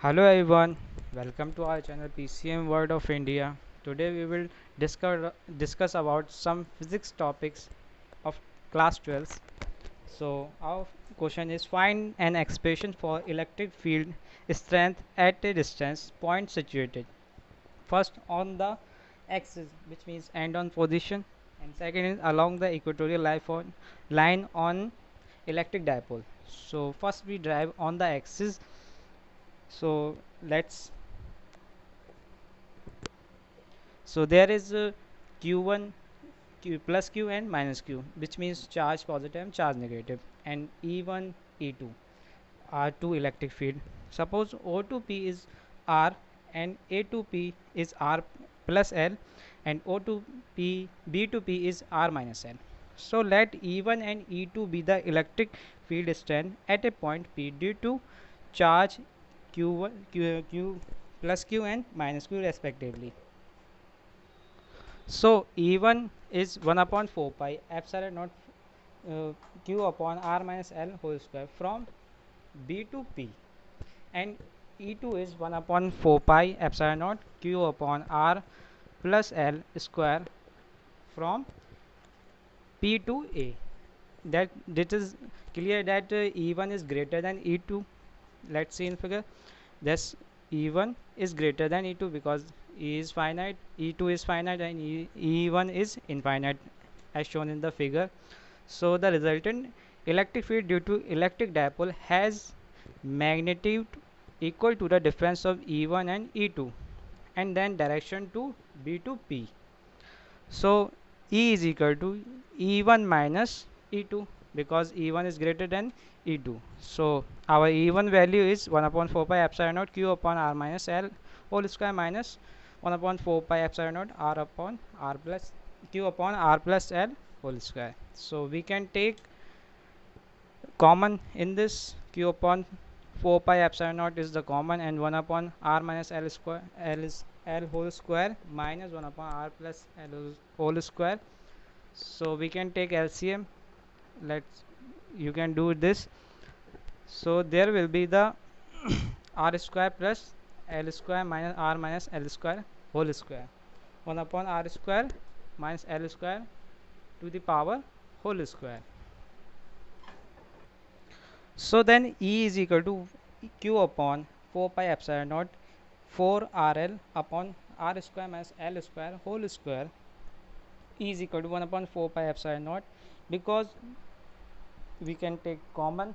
Hello everyone, welcome to our channel PCM World of India. Today we will discuss about some physics topics of class 12. So our question is find an expression for electric field strength at a distance point situated first on the axis, which means end on position, and second is along the equatorial line on electric dipole. So first we drive on the axis. So let's So there is q1 q plus q and minus q, which means charge positive and charge negative, and e1 e2 are two electric field. Suppose O to P is R and A to P is R plus L, and O to P B to P is R minus L. So let E1 and E2 be the electric field strength at a point P due to charge Q1 Q plus Q and minus Q respectively. So E1 is 1 upon 4 pi epsilon naught Q upon R minus L whole square from B to P, and E2 is 1 upon 4 pi epsilon naught Q upon R plus L square from P to A. That it is clear that E1 is greater than E2. Let's see in figure. Thus E1 is greater than E2 because E is finite, E2 is finite, and E1 is infinite as shown in the figure. So the resultant electric field due to electric dipole has magnitude equal to the difference of E1 and E2, and then direction to B to P. So E is equal to E1 minus E2 because E1 is greater than E2. So our E1 value is 1 upon 4 pi epsilon naught Q upon R minus L whole square minus 1 upon 4 pi epsilon naught R upon R plus Q upon R plus L whole square. So we can take common in this. Q upon 4 pi epsilon naught is the common, and 1 upon R minus L square, L is L whole square minus 1 upon R plus L whole square. So we can take LCM. Let's You can do this. So there will be the R square plus L square minus R minus L square whole square, 1 upon R square minus L square to the power whole square. So then E is equal to Q upon 4 pi epsilon naught 4 RL upon R square minus L square whole square. E is equal to 1 upon 4 pi epsilon naught, because we can take common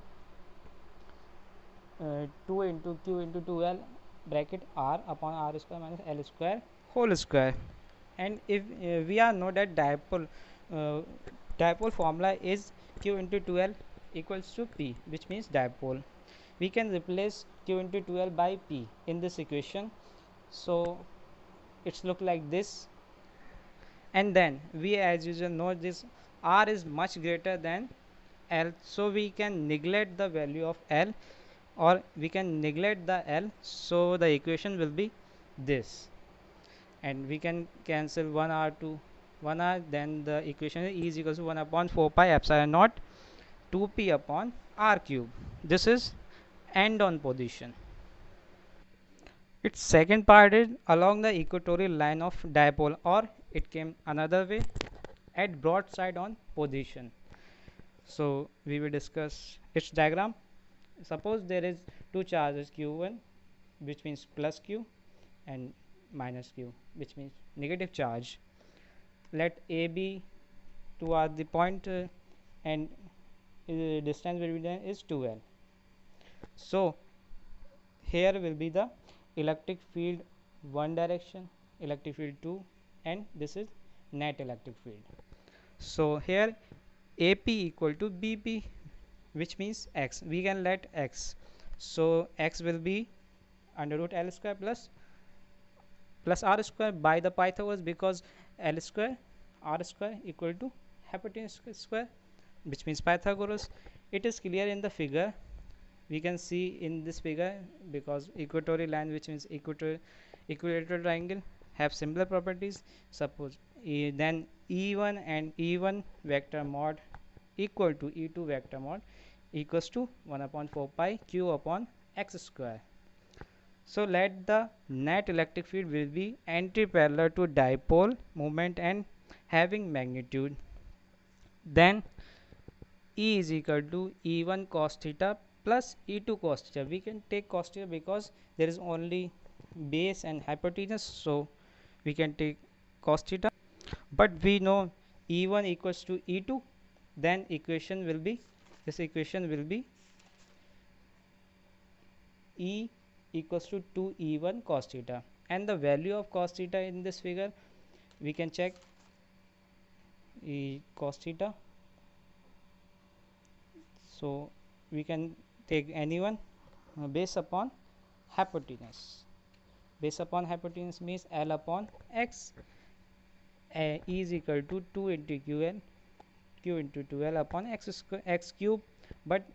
2 into Q into 2L bracket R upon R square minus L square whole square. And if we are know that uh, dipole formula is Q into 2L equals to P, which means dipole. We can replace Q into 2L by P in this equation. So it's look like this, and then we as usual know this R is much greater than L, so we can neglect the value of L, or we can neglect the L, so the equation will be this, and we can cancel 1 R to 1 R, then the equation is E is equals to 1 upon 4 pi epsilon naught 2p upon R cube. This is end on position. Its second part is along the equatorial line of dipole, or it came another way, at broadside on position. So we will discuss its diagram. Suppose there is two charges q1, which means plus q, and minus q, which means negative charge. Let a b two are the point, and distance between them is 2l. So here will be the electric field one direction, electric field 2, and this is net electric field. So here AP equal to BP, which means x. We can let x, so x will be under root L square plus R square by the Pythagoras, because L square R square equal to hypotenuse square, which means Pythagoras. It is clear in the figure. We can see in this figure, because equatorial line, which means equilateral triangle, have similar properties. Suppose then E1 and E1 vector mod equal to E2 vector mod equals to 1 upon 4 pi q upon x square. So let the net electric field will be anti-parallel to dipole moment and having magnitude. Then E is equal to E1 cos theta plus E2 cos theta. We can take cos theta because there is only base and hypotenuse, so we can take cos theta. But we know E1 equals to E2, then equation will be, this equation will be E equals to 2E1 cos theta, and the value of cos theta in this figure we can check. E cos theta, so we can take anyone based upon hypotenuse. Based upon hypotenuse means L upon X. E is equal to 2 into Qn, Q into 2L upon X square, X cube. But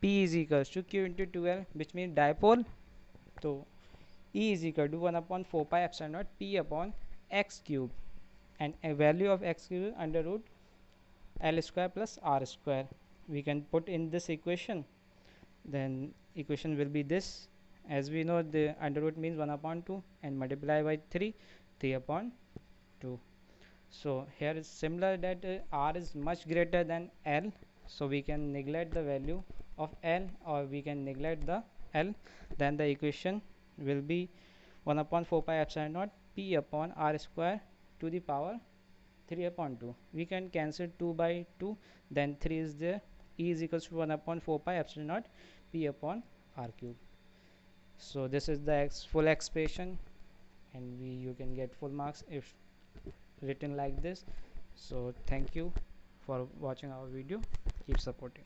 P is equals to Q into 2L, which means dipole. So E is equal to 1 upon 4 pi epsilon naught P upon X cube, and a value of X cube under root L square plus R square we can put in this equation. Then equation will be this. As we know, the under root means 1 upon 2 and multiply by 3 upon 2. So here is similar that R is much greater than L, so we can neglect the value of L, or we can neglect the L. Then the equation will be 1 upon 4 pi epsilon naught P upon R square to the power 3 upon 2. We can cancel 2 by 2, then 3 is there. E is equals to 1 upon 4 pi epsilon naught P upon R cube. So this is the full expression, and you can get full marks if written like this. So thank you for watching our video. Keep supporting.